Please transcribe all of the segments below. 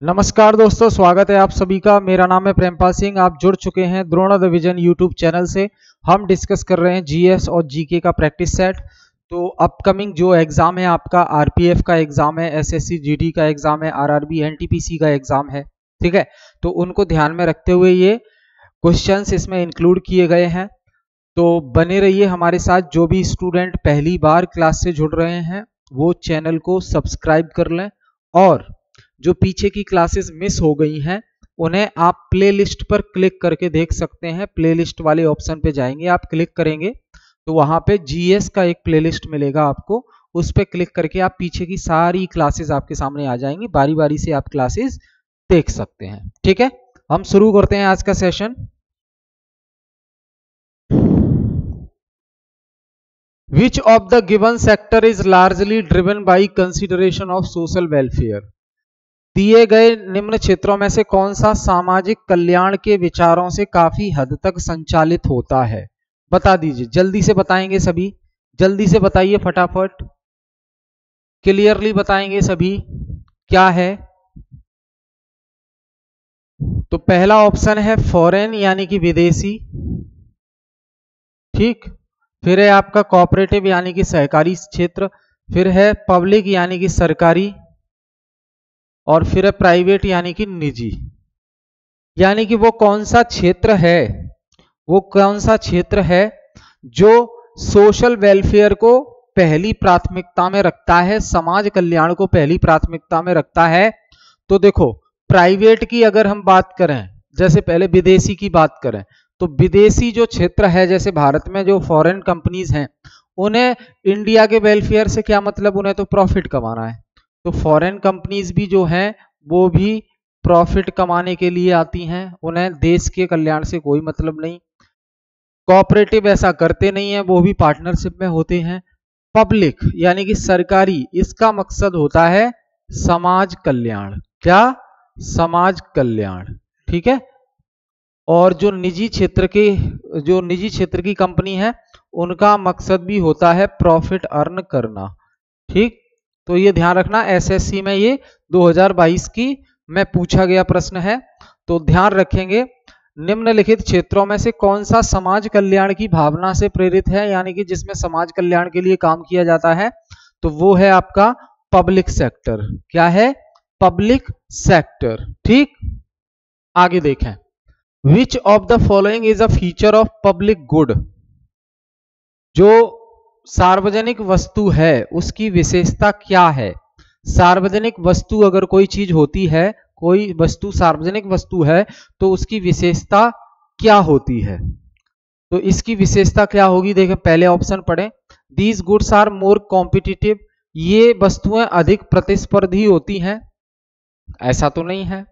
नमस्कार दोस्तों, स्वागत है आप सभी का। मेरा नाम है प्रेमपाल सिंह। आप जुड़ चुके हैं द्रोणादिविजन यूट्यूब चैनल से। हम डिस्कस कर रहे हैं जीएस और जीके का प्रैक्टिस सेट। तो अपकमिंग जो एग्जाम है आपका आरपीएफ का एग्जाम है, एसएससी जीडी का एग्जाम है, आरआरबी एनटीपीसी का एग्जाम है, ठीक है। तो उनको ध्यान में रखते हुए ये क्वेश्चंस इसमें इंक्लूड किए गए हैं। तो बने रहिए हमारे साथ। जो भी स्टूडेंट पहली बार क्लास से जुड़ रहे हैं वो चैनल को सब्सक्राइब कर लें, और जो पीछे की क्लासेस मिस हो गई हैं उन्हें आप प्लेलिस्ट पर क्लिक करके देख सकते हैं। प्लेलिस्ट वाले ऑप्शन पे जाएंगे, आप क्लिक करेंगे तो वहां पे जीएस का एक प्लेलिस्ट मिलेगा आपको, उस पे क्लिक करके आप पीछे की सारी क्लासेस आपके सामने आ जाएंगी। बारी बारी से आप क्लासेस देख सकते हैं, ठीक है। हम शुरू करते हैं आज का session. Which of the given sector is largely driven by consideration of social welfare? दिए गए निम्न क्षेत्रों में से कौन सा सामाजिक कल्याण के विचारों से काफी हद तक संचालित होता है? बता दीजिए, जल्दी से बताएंगे सभी, जल्दी से बताइए फटाफट, क्लियरली बताएंगे सभी क्या है। तो पहला ऑप्शन है फॉरेन यानी कि विदेशी, ठीक। फिर है आपका कोऑपरेटिव यानी कि सहकारी क्षेत्र, फिर है पब्लिक यानी कि सरकारी, और फिर है प्राइवेट यानी कि निजी। यानी कि वो कौन सा क्षेत्र है, वो कौन सा क्षेत्र है जो सोशल वेलफेयर को पहली प्राथमिकता में रखता है, समाज कल्याण को पहली प्राथमिकता में रखता है। तो देखो, प्राइवेट की अगर हम बात करें, जैसे पहले विदेशी की बात करें, तो विदेशी जो क्षेत्र है, जैसे भारत में जो फॉरेन कंपनीज हैं, उन्हें इंडिया के वेलफेयर से क्या मतलब, उन्हें तो प्रॉफिट कमाना है। तो फॉरेन कंपनीज भी जो हैं वो भी प्रॉफिट कमाने के लिए आती हैं, उन्हें देश के कल्याण से कोई मतलब नहीं। कोऑपरेटिव ऐसा करते नहीं है, वो भी पार्टनरशिप में होते हैं। पब्लिक यानी कि सरकारी, इसका मकसद होता है समाज कल्याण। क्या? समाज कल्याण, ठीक है। और जो निजी क्षेत्र की कंपनी है, उनका मकसद भी होता है प्रॉफिट अर्न करना, ठीक। तो ये ध्यान रखना, एसएससी में ये 2022 की में पूछा गया प्रश्न है। तो ध्यान रखेंगे, निम्नलिखित क्षेत्रों में से कौन सा समाज कल्याण की भावना से प्रेरित है, यानी कि जिसमें समाज कल्याण के लिए काम किया जाता है, तो वो है आपका पब्लिक सेक्टर। क्या है? पब्लिक सेक्टर, ठीक। आगे देखें, विच of the following is a feature of public good? जो सार्वजनिक वस्तु है उसकी विशेषता क्या है? सार्वजनिक वस्तु अगर कोई चीज होती है, कोई वस्तु सार्वजनिक वस्तु है, तो उसकी विशेषता क्या होती है? तो इसकी विशेषता क्या होगी? देखें, पहले ऑप्शन पढ़ें। These goods are more competitive, ये वस्तुएं अधिक प्रतिस्पर्धी होती हैं, ऐसा तो नहीं है।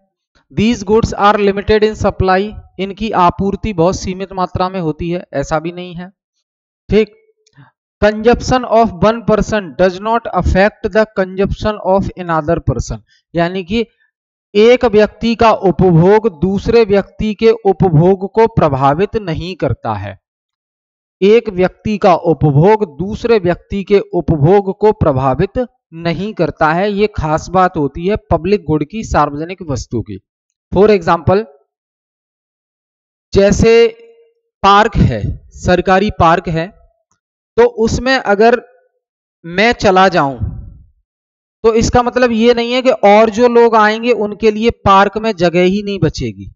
These goods are limited in supply, इनकी आपूर्ति बहुत सीमित मात्रा में होती है, ऐसा भी नहीं है, ठीक। Consumption of one person does not affect the consumption of another person, यानी कि एक व्यक्ति का उपभोग दूसरे व्यक्ति के उपभोग को प्रभावित नहीं करता है। एक व्यक्ति का उपभोग दूसरे व्यक्ति के उपभोग को प्रभावित नहीं करता है, ये खास बात होती है पब्लिक गुड की, सार्वजनिक वस्तु की। फॉर एग्जाम्पल, जैसे पार्क है, सरकारी पार्क है, तो उसमें अगर मैं चला जाऊं तो इसका मतलब ये नहीं है कि और जो लोग आएंगे उनके लिए पार्क में जगह ही नहीं बचेगी,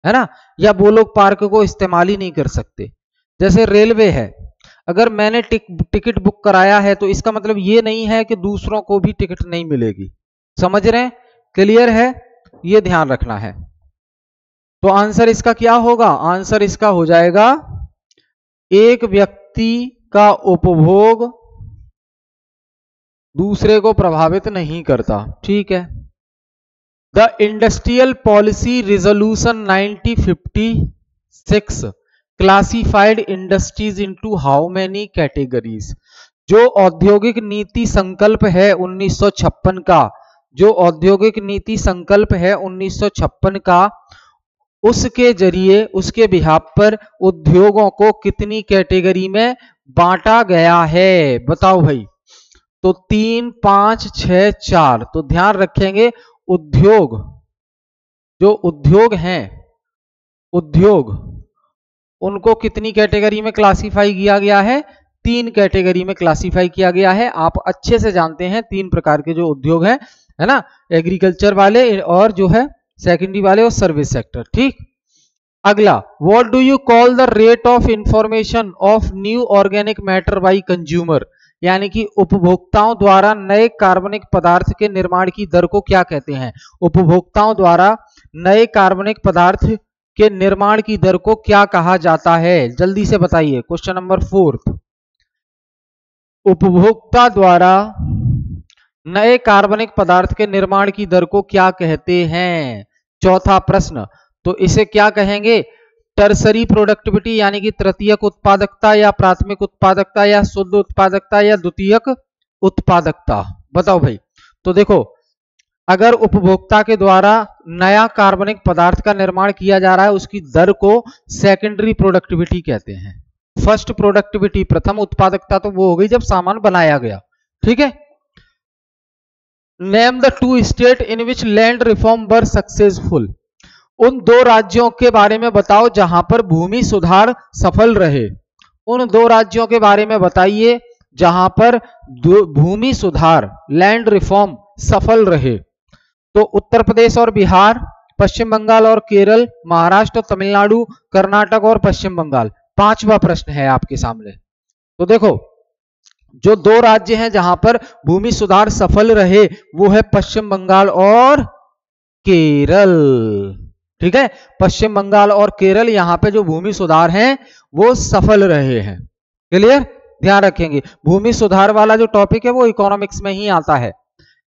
है ना, या वो लोग पार्क को इस्तेमाल ही नहीं कर सकते। जैसे रेलवे है, अगर मैंने टिकट बुक कराया है तो इसका मतलब ये नहीं है कि दूसरों को भी टिकट नहीं मिलेगी। समझ रहे हैं? क्लियर है? ये ध्यान रखना है। तो आंसर इसका क्या होगा? आंसर इसका हो जाएगा, एक व्यक्ति का उपभोग दूसरे को प्रभावित नहीं करता, ठीक है। The industrial policy resolution 1956 classified industries into how many categories? जो औद्योगिक नीति संकल्प है 1956 का, जो औद्योगिक नीति संकल्प है 1956 का, उसके जरिए, उसके बिहाफ पर उद्योगों को कितनी कैटेगरी में बांटा गया है? बताओ भाई। तो 3, 5, 6, 4। तो ध्यान रखेंगे, उद्योग जो उद्योग हैं, उद्योग, उनको कितनी कैटेगरी में क्लासिफाई किया गया है? 3 कैटेगरी में क्लासिफाई किया गया है। आप अच्छे से जानते हैं 3 प्रकार के जो उद्योग हैं, है ना, एग्रीकल्चर वाले और जो है सेकेंडरी वाले और सर्विस सेक्टर। ठीक, अगला, what do you call the rate of information of new organic matter by consumer, यानी कि उपभोक्ताओं द्वारा नए कार्बनिक पदार्थ के निर्माण की दर को क्या कहते हैं? उपभोक्ताओं द्वारा नए कार्बनिक पदार्थ के निर्माण की दर को क्या कहा जाता है? जल्दी से बताइए। क्वेश्चन नंबर 4, उपभोक्ता द्वारा नए कार्बनिक पदार्थ के निर्माण की दर को क्या कहते हैं? चौथा प्रश्न, तो इसे क्या कहेंगे? टर्सरी प्रोडक्टिविटी यानी कि तृतीयक उत्पादकता, या प्राथमिक उत्पादकता, या शुद्ध उत्पादकता, या द्वितीयक उत्पादकता। बताओ भाई। तो देखो, अगर उपभोक्ता के द्वारा नया कार्बनिक पदार्थ का निर्माण किया जा रहा है, उसकी दर को सेकेंडरी प्रोडक्टिविटी कहते हैं। फर्स्ट प्रोडक्टिविटी, प्रथम उत्पादकता, तो वो हो गई जब सामान बनाया गया। ठीक है। Name the 2 state in which land reform were successful, उन 2 राज्यों के बारे में बताओ जहां पर भूमि सुधार सफल रहे। उन 2 राज्यों के बारे में बताइए जहां पर भूमि सुधार, लैंड रिफॉर्म सफल रहे। तो उत्तर प्रदेश और बिहार, पश्चिम बंगाल और केरल, महाराष्ट्र और तमिलनाडु, कर्नाटक और पश्चिम बंगाल। 5वां प्रश्न है आपके सामने। तो देखो, जो 2 राज्य हैं जहां पर भूमि सुधार सफल रहे वो है पश्चिम बंगाल और केरल। ठीक है, पश्चिम बंगाल और केरल, यहां पे जो भूमि सुधार हैं वो सफल रहे हैं। क्लियर, ध्यान रखेंगे। भूमि सुधार वाला जो टॉपिक है वो इकोनॉमिक्स में ही आता है।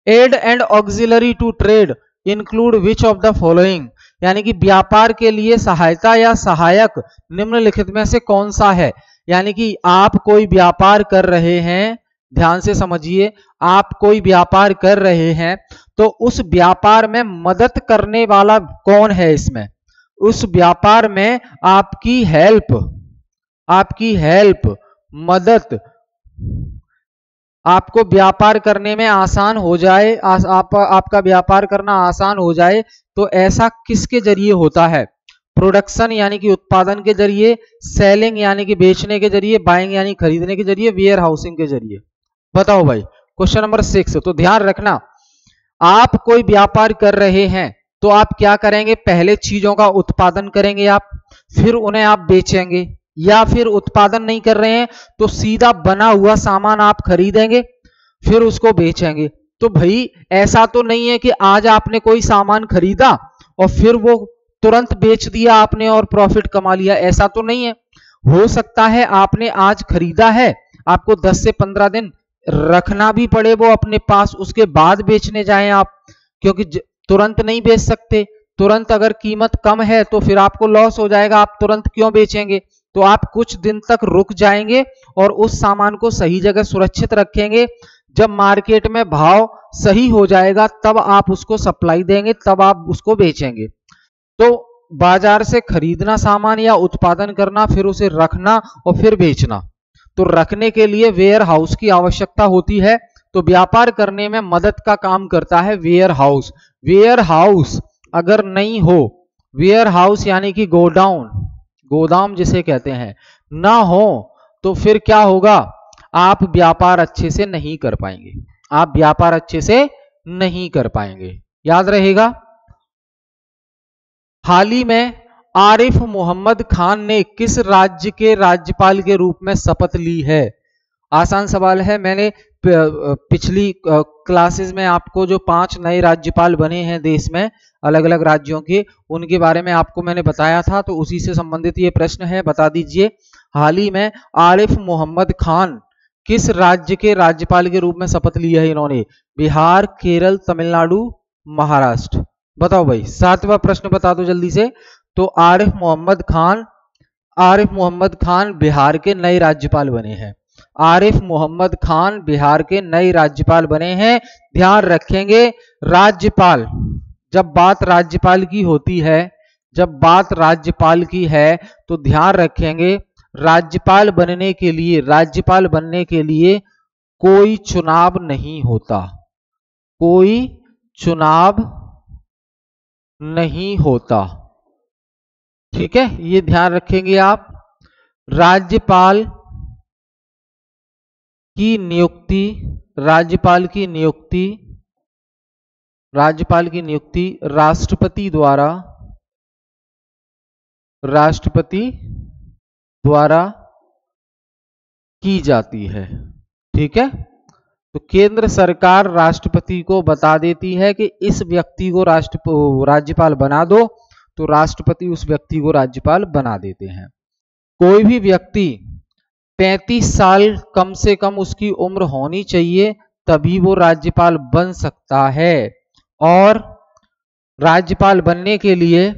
Aid and auxiliary to trade include which of the following, यानी कि व्यापार के लिए सहायता या सहायक निम्नलिखित में से कौन सा है? यानी कि आप कोई व्यापार कर रहे हैं, ध्यान से समझिए, आप कोई व्यापार कर रहे हैं तो उस व्यापार में मदद करने वाला कौन है? इसमें उस व्यापार में आपकी हेल्प, मदद, आपको व्यापार करने में आसान हो जाए, आपका व्यापार करना आसान हो जाए, तो ऐसा किसके जरिए होता है? प्रोडक्शन यानी कि उत्पादन के जरिए, सेलिंग यानी कि बेचने के जरिए, बाइंग यानी खरीदने के जरिए, वेयर हाउसिंग के जरिए। बताओ भाई। क्वेश्चन नंबर 6, तो ध्यान रखना, आप कोई व्यापार कर रहे हैं तो आप क्या करेंगे? पहले चीजों का उत्पादन करेंगे आप, फिर उन्हें आप बेचेंगे, या फिर उत्पादन नहीं कर रहे हैं तो सीधा बना हुआ सामान आप खरीदेंगे फिर उसको बेचेंगे। तो भाई ऐसा तो नहीं है कि आज आपने कोई सामान खरीदा और फिर वो तुरंत बेच दिया आपने और प्रॉफिट कमा लिया, ऐसा तो नहीं है। हो सकता है आपने आज खरीदा है, आपको 10 से 15 दिन रखना भी पड़े वो अपने पास, उसके बाद बेचने जाएं आप, क्योंकि तुरंत नहीं बेच सकते। तुरंत अगर कीमत कम है तो फिर आपको लॉस हो जाएगा, आप तुरंत क्यों बेचेंगे? तो आप कुछ दिन तक रुक जाएंगे और उस सामान को सही जगह सुरक्षित रखेंगे। जब मार्केट में भाव सही हो जाएगा तब आप उसको सप्लाई देंगे, तब आप उसको बेचेंगे। तो बाजार से खरीदना सामान या उत्पादन करना, फिर उसे रखना और फिर बेचना, तो रखने के लिए वेयर हाउस की आवश्यकता होती है। तो व्यापार करने में मदद का काम करता है वेयर हाउस। वेयर हाउस अगर नहीं हो, वेयर हाउस यानी कि गोडाउन, गोदाम जिसे कहते हैं, ना हो तो फिर क्या होगा? आप व्यापार अच्छे से नहीं कर पाएंगे, आप व्यापार अच्छे से नहीं कर पाएंगे, याद रहेगा। हाल ही में आरिफ मोहम्मद खान ने किस राज्य के राज्यपाल के रूप में शपथ ली है? आसान सवाल है। मैंने पिछली क्लासेस में आपको जो 5 नए राज्यपाल बने हैं देश में अलग अलग राज्यों के, उनके बारे में आपको मैंने बताया था, तो उसी से संबंधित ये प्रश्न है, बता दीजिए। हाल ही में आरिफ मोहम्मद खान किस राज्य के राज्यपाल के रूप में शपथ ली है इन्होंने? बिहार, केरल, तमिलनाडु, महाराष्ट्र। बताओ भाई। 7वां प्रश्न बता दो जल्दी से। तो आरिफ मोहम्मद खान बिहार के नए राज्यपाल बने हैं। आरिफ मोहम्मद खान बिहार के नए राज्यपाल बने हैं। ध्यान रखेंगे, राज्यपाल, जब बात राज्यपाल की होती है, जब बात राज्यपाल की है तो ध्यान रखेंगे, राज्यपाल बनने के लिए कोई चुनाव नहीं होता, कोई चुनाव नहीं होता। ठीक है, ये ध्यान रखेंगे आप। राज्यपाल की नियुक्ति, राज्यपाल की नियुक्ति, राज्यपाल की नियुक्ति राष्ट्रपति द्वारा की जाती है। ठीक है, तो केंद्र सरकार राष्ट्रपति को बता देती है कि इस व्यक्ति को राज्यपाल बना दो, तो राष्ट्रपति उस व्यक्ति को राज्यपाल बना देते हैं। कोई भी व्यक्ति 35 साल कम से कम उसकी उम्र होनी चाहिए, तभी वो राज्यपाल बन सकता है। और राज्यपाल बनने के लिए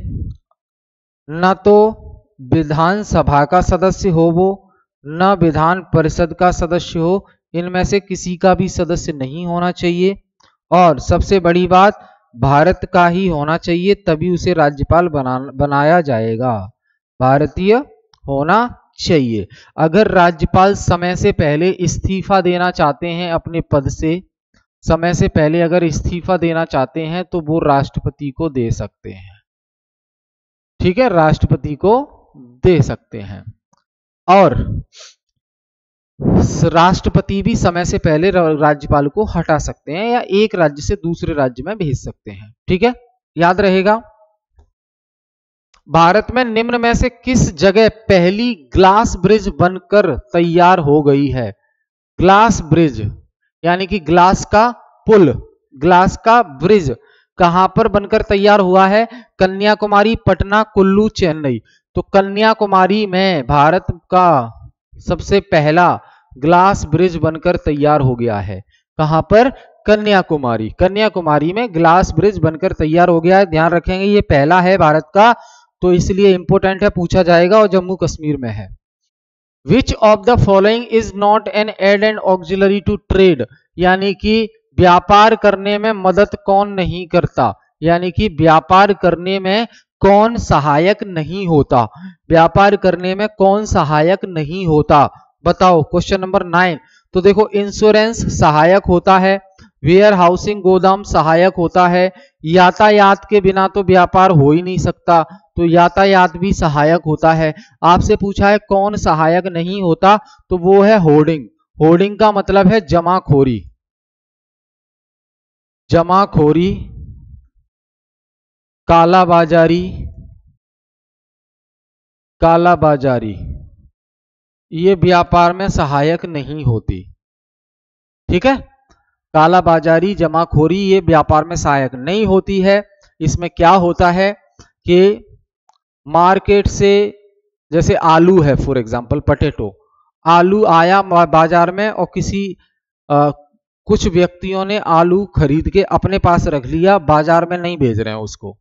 न तो विधानसभा का सदस्य हो वो, न विधान परिषद का सदस्य हो, इनमें से किसी का भी सदस्य नहीं होना चाहिए। और सबसे बड़ी बात, भारत का ही होना चाहिए, तभी उसे राज्यपाल बनाया जाएगा। भारतीय होना चाहिए। अगर राज्यपाल समय से पहले इस्तीफा देना चाहते हैं अपने पद से, समय से पहले अगर इस्तीफा देना चाहते हैं तो वो राष्ट्रपति को दे सकते हैं। ठीक है, राष्ट्रपति को दे सकते हैं। और राष्ट्रपति भी समय से पहले राज्यपाल को हटा सकते हैं या एक राज्य से दूसरे राज्य में भेज सकते हैं। ठीक है, याद रहेगा। भारत में निम्न में से किस जगह पहली ग्लास ब्रिज बनकर तैयार हो गई है? ग्लास ब्रिज यानी कि ग्लास का पुल, ग्लास का ब्रिज कहां पर बनकर तैयार हुआ है? कन्याकुमारी, पटना, कुल्लू, चेन्नई। तो कन्याकुमारी में भारत का सबसे पहला ग्लास ब्रिज बनकर तैयार हो गया है। कहां पर? कन्याकुमारी। कन्याकुमारी में ग्लास ब्रिज बनकर तैयार हो गया है। ध्यान रखेंगे, ये पहला है भारत का, तो इसलिए इंपोर्टेंट है, पूछा जाएगा। और जम्मू कश्मीर में है। Which of the following is not an aid and auxiliary to trade, यानी कि व्यापार करने में मदद कौन नहीं करता, यानी कि व्यापार करने में कौन सहायक नहीं होता, व्यापार करने में कौन सहायक नहीं होता, बताओ। Question number 9। तो देखो, इंश्योरेंस सहायक होता है, वेयर हाउसिंग गोदाम सहायक होता है, यातायात के बिना तो व्यापार हो ही नहीं सकता, तो यातायात भी सहायक होता है। आपसे पूछा है कौन सहायक नहीं होता, तो वो है होर्डिंग। होर्डिंग का मतलब है जमाखोरी, जमाखोरी, कालाबाजारी, कालाबाजारी, ये व्यापार में सहायक नहीं होती। ठीक है, कालाबाजारी, जमाखोरी ये व्यापार में सहायक नहीं होती है। इसमें क्या होता है कि मार्केट से, जैसे आलू है फॉर एग्जांपल, पोटैटो, आलू आया बाजार में और कुछ व्यक्तियों ने आलू खरीद के अपने पास रख लिया, बाजार में नहीं भेज रहे हैं उसको।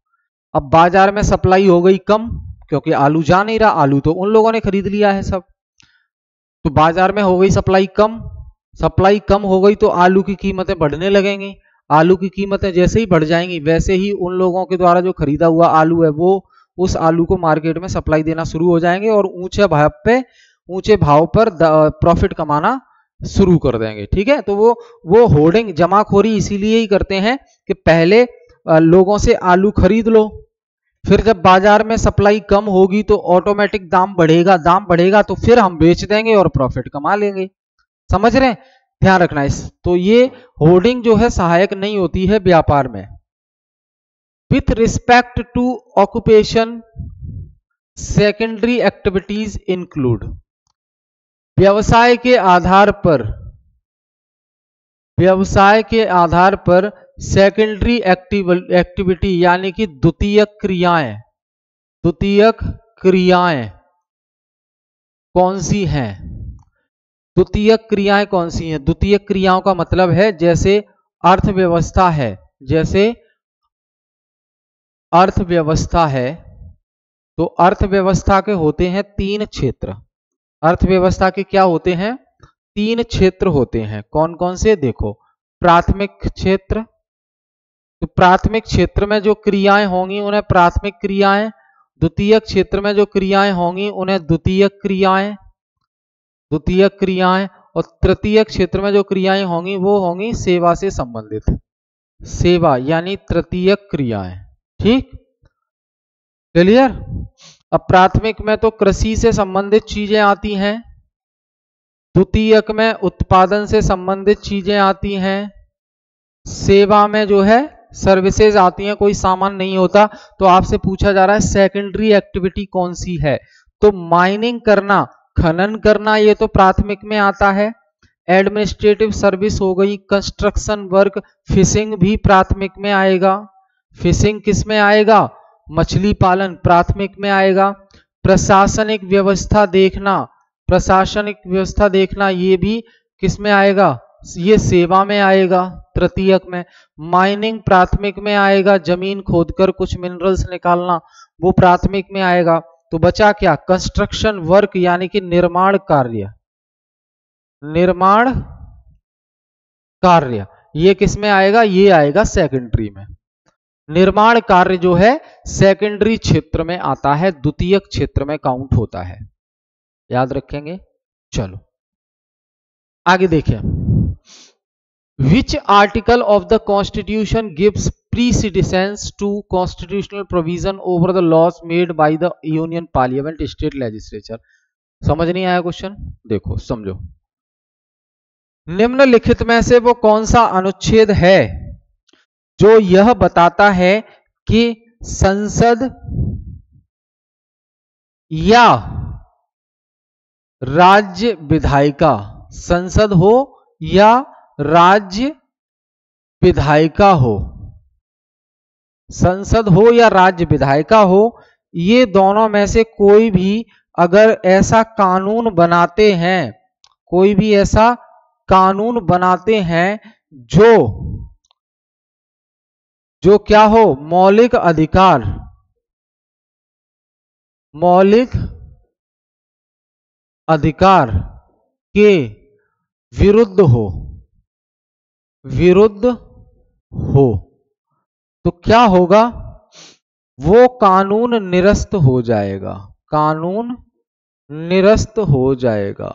अब बाजार में सप्लाई हो गई कम, क्योंकि आलू जा नहीं रहा, आलू तो उन लोगों ने खरीद लिया है सब। तो बाजार में हो गई सप्लाई कम, सप्लाई कम हो गई तो आलू की कीमतें बढ़ने लगेंगी। आलू की कीमतें जैसे ही बढ़ जाएंगी, वैसे ही उन लोगों के द्वारा जो खरीदा हुआ आलू है वो उस आलू को मार्केट में सप्लाई देना शुरू हो जाएंगे और ऊंचे भाव पर प्रॉफिट कमाना शुरू कर देंगे। ठीक है, तो वो होर्डिंग, जमाखोरी इसीलिए ही करते हैं कि पहले लोगों से आलू खरीद लो, फिर जब बाजार में सप्लाई कम होगी तो ऑटोमेटिक दाम बढ़ेगा तो फिर हम बेच देंगे और प्रॉफिट कमा लेंगे। समझ रहे हैं? ध्यान रखना इस। तो ये होर्डिंग जो है सहायक नहीं होती है व्यापार में। With respect to occupation, secondary activities include, व्यवसाय के आधार पर सेकेंडरी एक्टिविटी यानी कि द्वितीयक क्रियाएं कौन सी हैं? द्वितीयक क्रियाएं कौन सी हैं? द्वितीयक क्रियाओं का मतलब है जैसे अर्थव्यवस्था है, जैसे अर्थव्यवस्था है, तो अर्थव्यवस्था के होते हैं 3 क्षेत्र। अर्थव्यवस्था के क्या होते हैं? 3 क्षेत्र होते हैं। कौन कौन से? देखो, प्राथमिक क्षेत्र, तो प्राथमिक क्षेत्र में जो क्रियाएं होंगी उन्हें प्राथमिक क्रियाएं, द्वितीयक क्षेत्र में जो क्रियाएं होंगी उन्हें द्वितीयक क्रियाएं, और तृतीयक क्षेत्र में जो क्रियाएं होंगी वो होंगी सेवा से संबंधित, सेवा यानी तृतीयक क्रियाएं। ठीक, क्लियर। अब प्राथमिक में तो कृषि से संबंधित चीजें आती हैं, द्वितीयक में उत्पादन से संबंधित चीजें आती हैं, सेवा में जो है सर्विसेज आती हैं, कोई सामान नहीं होता। तो आपसे पूछा जा रहा है सेकेंडरी एक्टिविटी कौन सी है, तो माइनिंग करना, खनन करना, ये तो प्राथमिक में आता है। एडमिनिस्ट्रेटिव सर्विस हो गई, कंस्ट्रक्शन वर्क, फिशिंग भी प्राथमिक में आएगा। फिशिंग किस में आएगा, मछली पालन प्राथमिक में आएगा। प्रशासनिक व्यवस्था देखना, प्रशासनिक व्यवस्था देखना ये भी किस में आएगा, ये सेवा में आएगा तृतीयक में। माइनिंग प्राथमिक में आएगा, जमीन खोदकर कुछ मिनरल्स निकालना वो प्राथमिक में आएगा। तो बचा क्या, कंस्ट्रक्शन वर्क यानी कि निर्माण कार्य, निर्माण कार्य ये किस में आएगा, ये आएगा सेकेंडरी में। निर्माण कार्य जो है सेकेंडरी क्षेत्र में आता है, द्वितीयक क्षेत्र में काउंट होता है, याद रखेंगे। चलो आगे देखें, which article of the constitution gives precedence to constitutional provision over the laws made by the union parliament state legislature. समझ नहीं आया क्वेश्चन, देखो समझो। निम्नलिखित में से वो कौन सा अनुच्छेद है जो यह बताता है कि संसद या राज्य विधायिका, संसद हो या राज्य विधायिका हो, संसद हो या राज्य विधायिका हो, ये दोनों में से कोई भी अगर ऐसा कानून बनाते हैं, कोई भी ऐसा कानून बनाते हैं जो क्या हो, मौलिक अधिकार, मौलिक अधिकार के विरुद्ध हो, विरुद्ध हो, तो क्या होगा, वो कानून निरस्त हो जाएगा, कानून निरस्त हो जाएगा,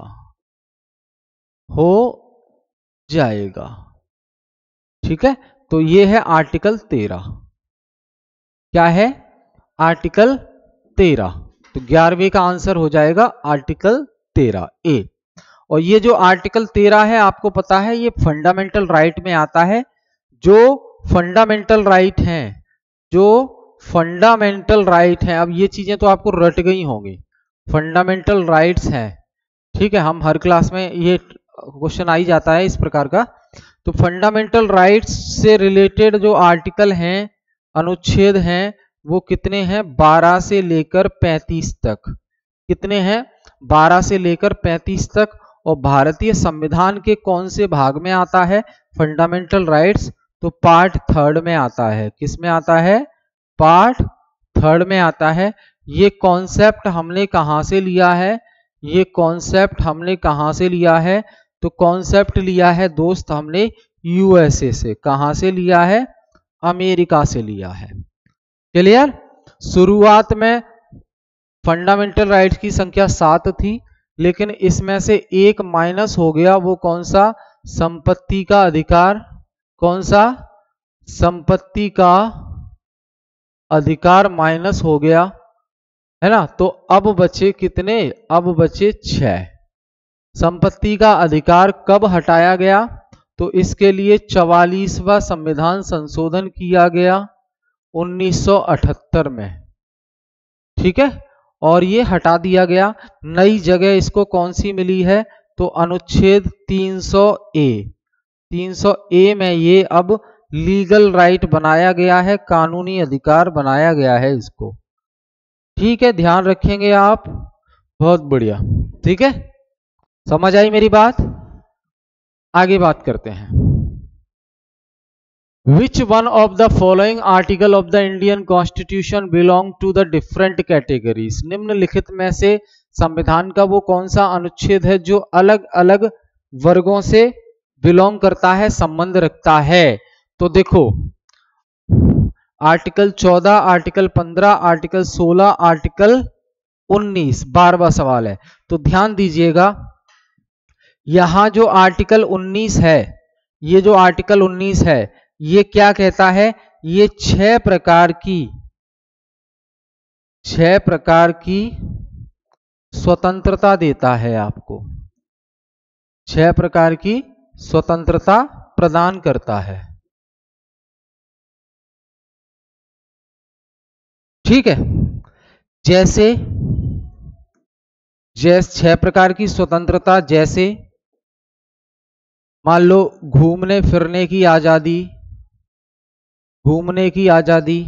हो जाएगा। ठीक है, तो ये है आर्टिकल 13। क्या है, आर्टिकल 13। तो 11वें का आंसर हो जाएगा आर्टिकल 13 ए। और ये जो आर्टिकल 13 है आपको पता है ये फंडामेंटल राइट में आता है। जो फंडामेंटल राइट हैं, जो फंडामेंटल राइट हैं, अब ये चीजें तो आपको रट गई होंगी, फंडामेंटल राइट्स हैं, ठीक है, हम हर क्लास में ये क्वेश्चन आ ही जाता है इस प्रकार का। तो फंडामेंटल राइट्स से रिलेटेड जो आर्टिकल हैं, अनुच्छेद हैं, वो कितने हैं, 12 से लेकर 35 तक। कितने हैं, 12 से लेकर 35 तक। और भारतीय संविधान के कौन से भाग में आता है फंडामेंटल राइट्स, तो पार्ट 3 में आता है। किस में आता है, पार्ट 3 में आता है। ये कॉन्सेप्ट हमने कहां से लिया है, ये कॉन्सेप्ट हमने कहां से लिया है, तो कॉन्सेप्ट लिया है दोस्त हमने यूएसए से। कहां से लिया है, अमेरिका से लिया है। क्लियर। शुरुआत में फंडामेंटल राइट्स की संख्या 7 थी, लेकिन इसमें से एक माइनस हो गया, वो कौन सा, संपत्ति का अधिकार। कौन सा, संपत्ति का अधिकार माइनस हो गया, है ना। तो अब बचे कितने, अब बचे 6। संपत्ति का अधिकार कब हटाया गया, तो इसके लिए 44वां संविधान संशोधन किया गया 1978 में। ठीक है, और ये हटा दिया गया। नई जगह इसको कौन सी मिली है, तो अनुच्छेद 300A। 300A में ये अब लीगल राइट बनाया गया है, कानूनी अधिकार बनाया गया है इसको। ठीक है, ध्यान रखेंगे आप, बहुत बढ़िया। ठीक है, समझ आई मेरी बात। आगे बात करते हैं। Which one of the following article of the Indian Constitution belong to the different categories? निम्नलिखित में से संविधान का वो कौन सा अनुच्छेद है जो अलग अलग वर्गों से बिलोंग करता है, संबंध रखता है। तो देखो, आर्टिकल 14, आर्टिकल 15, आर्टिकल 16, आर्टिकल 19, 12वां सवाल है। तो ध्यान दीजिएगा, यहां जो आर्टिकल 19 है, ये जो आर्टिकल 19 है, ये क्या कहता है, ये 6 प्रकार की 6 प्रकार की स्वतंत्रता देता है आपको, 6 प्रकार की स्वतंत्रता प्रदान करता है। ठीक है, जैसे 6 प्रकार की स्वतंत्रता, जैसे मान लो घूमने फिरने की आजादी, घूमने की आजादी,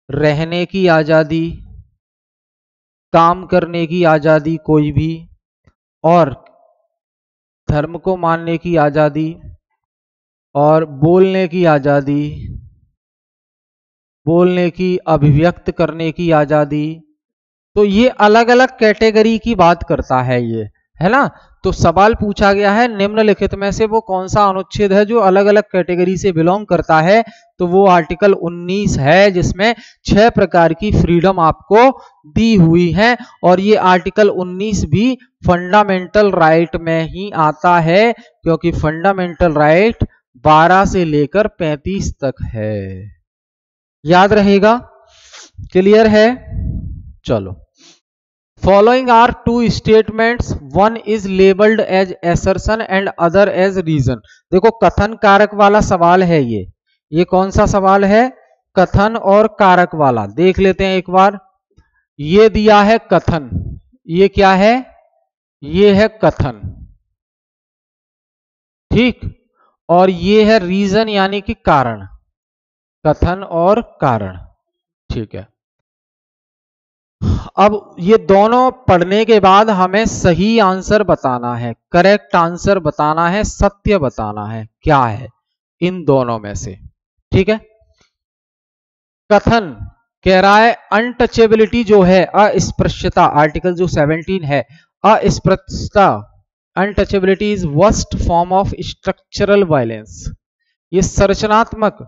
रहने की आजादी, काम करने की आजादी कोई भी, और धर्म को मानने की आजादी, और बोलने की आजादी, बोलने की, अभिव्यक्त करने की आजादी। तो ये अलग अलग कैटेगरी की बात करता है ये, है ना। तो सवाल पूछा गया है निम्नलिखित में से वो कौन सा अनुच्छेद है जो अलग अलग कैटेगरी से बिलोंग करता है, तो वो आर्टिकल 19 है, जिसमें 6 प्रकार की फ्रीडम आपको दी हुई है। और ये आर्टिकल 19 भी फंडामेंटल राइट में ही आता है, क्योंकि फंडामेंटल राइट 12 से लेकर 35 तक है। याद रहेगा, क्लियर है। चलो, following are two statements, one is labelled as assertion and other as reason. देखो कथन कारक वाला सवाल है ये कौन सा सवाल है, कथन और कारक वाला। देख लेते हैं एक बार। ये दिया है कथन, ये क्या है, ये है कथन, ठीक, और ये है रीजन यानी कि कारण, कथन और कारण, ठीक है। अब ये दोनों पढ़ने के बाद हमें सही आंसर बताना है, करेक्ट आंसर बताना है, सत्य बताना है क्या है इन दोनों में से, ठीक है। कथन कह रहा है अनटचेबिलिटी जो है, अस्पृश्यता, आर्टिकल जो 17 है, अस्पृश्यता, untouchability is worst form of structural violence. ये संरचनात्मक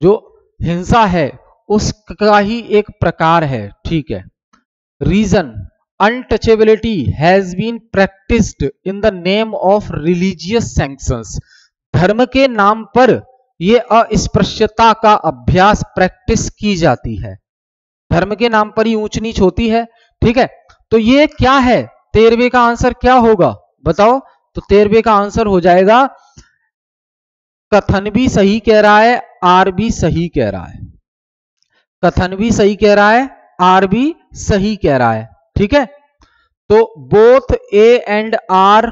जो हिंसा है उसका ही एक प्रकार है, ठीक है। Reason, untouchability has been practised in the name of religious sanctions. धर्म के नाम पर यह अस्पृश्यता का अभ्यास, प्रैक्टिस की जाती है, धर्म के नाम पर ही ऊंच नीच होती है, ठीक है। तो ये क्या है, 13वें का आंसर क्या होगा बताओ। तो 13वें का आंसर हो जाएगा, कथन भी सही कह रहा है, आर भी सही कह रहा है, कथन भी सही कह रहा है, आर भी सही कह रहा है, ठीक है। तो both A and R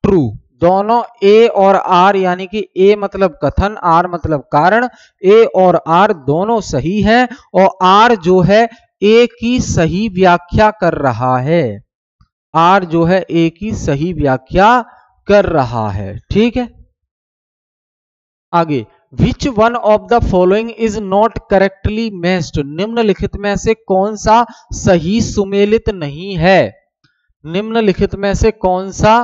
true, दोनों ए और आर, यानी कि ए मतलब कथन, आर मतलब कारण, ए और आर दोनों सही है, और आर जो है ए की सही व्याख्या कर रहा है, आर जो है ए की सही व्याख्या कर रहा है, ठीक है। आगे, which one of the following is not correctly matched, निम्नलिखित में से कौन सा सही सुमेलित नहीं है, निम्नलिखित में से कौन सा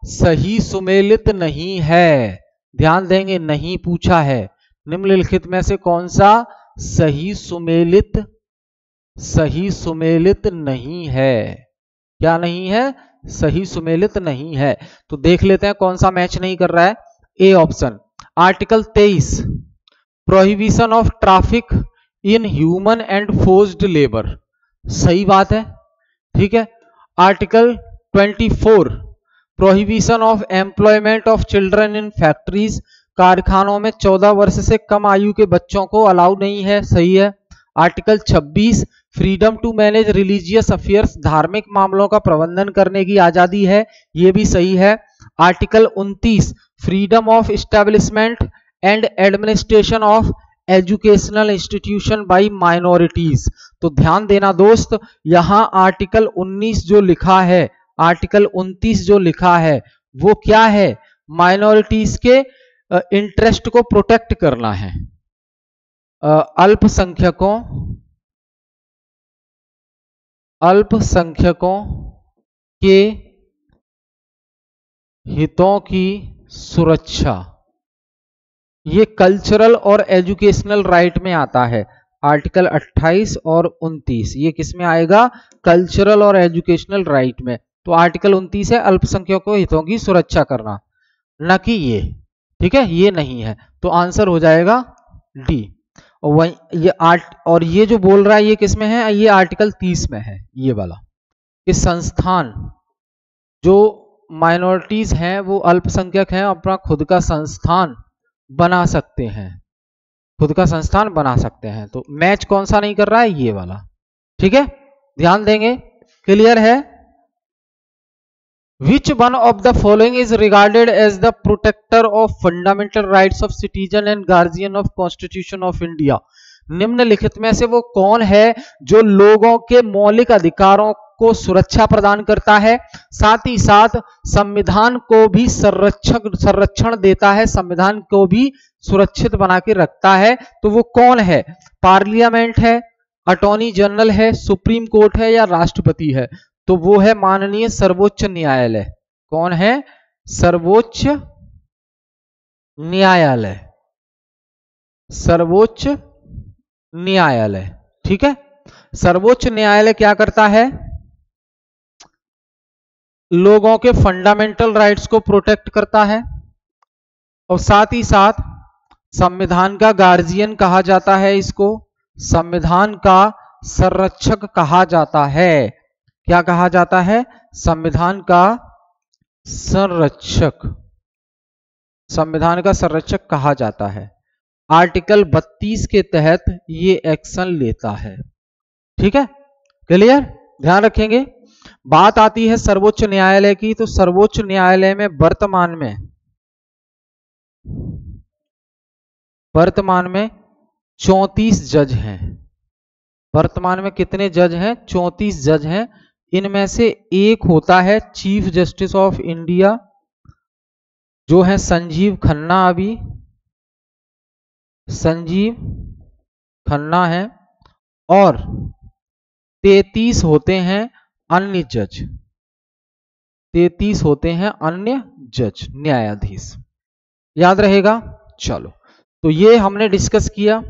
सही सुमेलित नहीं है, ध्यान देंगे, नहीं पूछा है, निम्नलिखित में से कौन सा सही सुमेलित नहीं है, क्या नहीं है, सही सुमेलित नहीं है। तो देख लेते हैं कौन सा मैच नहीं कर रहा है। A option, article 23 prohibition of traffic in human and forced labour, सही बात है, ठीक है। Article 24 prohibition of employment of children in factories, कारखानों में 14 वर्ष से कम आयु के बच्चों को अलाउ नहीं है, सही है। Article 26 freedom to manage religious affairs, धार्मिक मामलों का प्रबंधन करने की आजादी है, यह भी सही है। Article 29 freedom of establishment and administration of educational institution by minorities. तो ध्यान देना दोस्त, यहां आर्टिकल 19 जो लिखा है, आर्टिकल 29 जो लिखा है वो क्या है, माइनॉरिटीज के इंटरेस्ट को प्रोटेक्ट करना है, अल्पसंख्यकों के हितों की सुरक्षा, ये कल्चरल और एजुकेशनल राइट में आता है। आर्टिकल 28 और 29 ये किस में आएगा, कल्चरल और एजुकेशनल राइट में। तो आर्टिकल 29 है अल्पसंख्यकों हितों की सुरक्षा करना, न कि ये, ठीक है, ये नहीं है। तो आंसर हो जाएगा डी। और ये जो बोल रहा है ये किस में है, ये आर्टिकल 30 में है, ये वाला, कि संस्थान जो माइनॉरिटीज हैं वो अल्पसंख्यक हैं अपना खुद का संस्थान बना सकते हैं, खुद का संस्थान बना सकते हैं। तो मैच कौन सा नहीं कर रहा है, ये वाला, ठीक है, ध्यान देंगे, क्लियर है। Which one of the following is regarded as the protector of fundamental rights of citizen and guardian of Constitution of India? निम्नलिखित में से वो कौन है जो लोगों के मौलिक अधिकारों को सुरक्षा प्रदान करता है, साथ ही साथ संविधान को भी संरक्षण देता है, संविधान को भी सुरक्षित बना के रखता है? तो वो कौन है? पार्लियामेंट है, अटॉर्नी जनरल है, सुप्रीम कोर्ट है या राष्ट्रपति है? तो वो है माननीय सर्वोच्च न्यायालय। कौन है? सर्वोच्च न्यायालय, सर्वोच्च न्यायालय, ठीक है। सर्वोच्च न्यायालय क्या करता है? लोगों के फंडामेंटल राइट्स को प्रोटेक्ट करता है और साथ ही साथ संविधान का गार्जियन कहा जाता है, इसको संविधान का संरक्षक कहा जाता है। क्या कहा जाता है? संविधान का संरक्षक, संविधान का संरक्षक कहा जाता है। आर्टिकल 32 के तहत ये एक्शन लेता है, ठीक है, क्लियर, ध्यान रखेंगे। बात आती है सर्वोच्च न्यायालय की, तो सर्वोच्च न्यायालय में वर्तमान में 34 जज हैं। वर्तमान में कितने जज हैं? 34 जज हैं। इनमें से एक होता है चीफ जस्टिस ऑफ इंडिया, जो है संजीव खन्ना, अभी संजीव खन्ना है, और 33 होते हैं अन्य जज, 33 होते हैं अन्य जज, न्यायाधीश, याद रहेगा। चलो, तो ये हमने डिस्कस किया।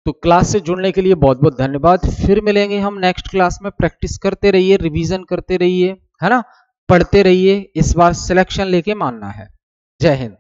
तो क्लास से जुड़ने के लिए बहुत बहुत धन्यवाद। फिर मिलेंगे हम नेक्स्ट क्लास में। प्रैक्टिस करते रहिए, रिवीजन करते रहिए, है ना, पढ़ते रहिए। इस बार सिलेक्शन लेके मानना है। जय हिंद।